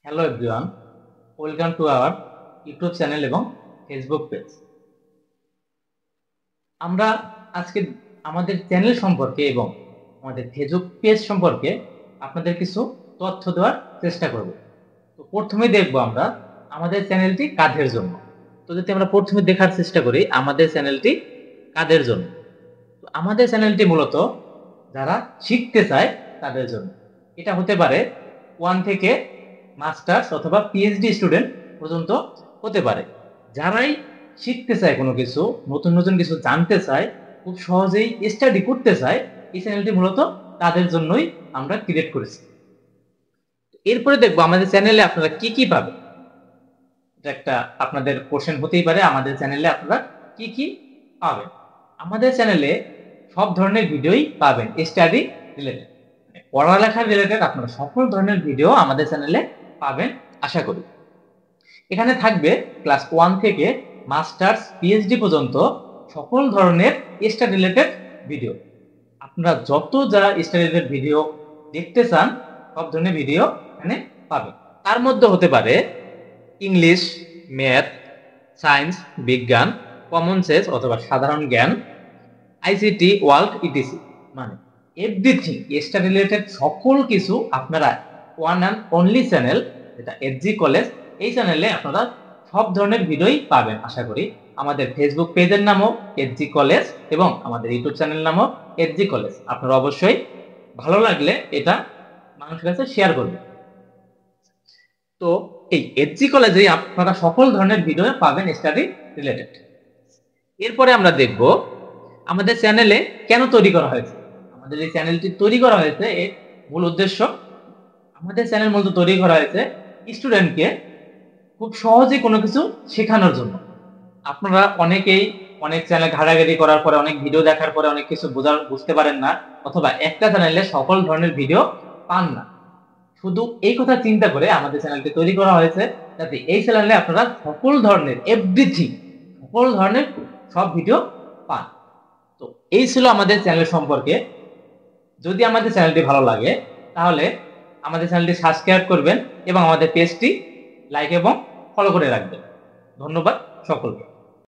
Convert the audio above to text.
Hello everyone, welcome to our YouTube channel এবং Facebook page. আমরা আজকে আমাদের চ্যানেল সম্পর্কে এবং আমাদের ফেসবুক পেজ সম্পর্কে আপনাদের কিছু তথ্য দেওয়ার চেষ্টা করব। তো প্রথমে দেখব আমরা আমাদের চ্যানেলটি কাদের জন্য। তো যদি আমরা প্রথমে দেখার চেষ্টা করি আমাদের চ্যানেলটি কাদের জন্য, তো আমাদের চ্যানেলটি মূলত যারা শিখতে চায় তাদের জন্য। এটা হতে পারে 1 থেকে মাস্টার্স অথবা পিএইচডি স্টুডেন্ট পর্যন্ত হতে পারে। যারাই শিখতে চায় কোনো কিছু, নতুন নতুন কিছু জানতে চায়, খুব সহজেই স্টাডি করতে চায়, এই চ্যানেলটি মূলত তাদের জন্যই আমরা ক্রিয়েট করেছি। এরপরে দেখবো আমাদের চ্যানেলে আপনারা কি কি পাবেন। এটা একটা আপনাদের কোশ্চেন হতেই পারে, আমাদের চ্যানেলে আপনারা কি কি পাবেন। আমাদের চ্যানেলে সব ধরনের ভিডিওই পাবেন স্টাডি রিলেটেড, পড়ালেখা রিলেটেড আপনারা সকল ধরনের ভিডিও আমাদের চ্যানেলে পাবেন আশা করি। এখানে থাকবে ক্লাস 1 থেকে মাস্টার্স পিএইচডি পর্যন্ত সকল ধরনের স্টাডি রিলেটেড ভিডিও। আপনারা যত যা স্টাডি রিলেটেড ভিডিও দেখতে চান সব ধরনের ভিডিও এখানে পাবেন। তার মধ্যে হতে পারে ইংলিশ, ম্যাথ, সায়েন্স, বিজ্ঞান, কমন সেন্স অথবা সাধারণ জ্ঞান, আইসিটি, ওয়ার্ল্ড ইটিসি, মানে এভরিথিং স্টাডি রিলেটেড সকল কিছু আপনারা ওয়ান অ্যান্ড অনলি চ্যানেল যেটা এসজি কলেজ, এই চ্যানেলে আপনারা সব ধরনের ভিডিওই পাবেন আশা করি। আমাদের ফেসবুক পেজের নামও এসজি কলেজ এবং আমাদের ইউটিউব চ্যানেল নামও এসজি কলেজ। আপনারা অবশ্যই ভালো লাগলে এটা মানুষের কাছে শেয়ার করবেন। তো এই এসজি কলেজে আপনারা সকল ধরনের ভিডিও পাবেন স্টাডি রিলেটেড। এরপরে আমরা দেখব আমাদের চ্যানেলে কেন তৈরি করা হয়েছে। আমাদের এই চ্যানেলটি তৈরি করা হয়েছে এর মূল উদ্দেশ্য, আমাদের চ্যানেল মূলত তৈরি করা হয়েছে স্টুডেন্টকে খুব সহজে কোনো কিছু শেখানোর জন্য। আপনারা অনেকেই অনেক চ্যানেল ঘাটাঘাটি করার পরে, অনেক ভিডিও দেখার পরে অনেক কিছু বুঝতে পারেন না, অথবা একটা চ্যানেলে সকল ধরনের ভিডিও পান না। শুধু এই কথা চিন্তা করে আমাদের চ্যানেলটি তৈরি করা হয়েছে যাতে এই চ্যানেলে আপনারা সকল ধরনের এভরিথিং, সকল ধরনের সব ভিডিও পান। তো এই ছিল আমাদের চ্যানেল সম্পর্কে। যদি আমাদের চ্যানেলটি ভালো লাগে তাহলে আমাদের চ্যানেলটি সাবস্ক্রাইব করবেন এবং আমাদের পেজটি লাইক এবং ফলো করে রাখবেন। ধন্যবাদ সকলকে।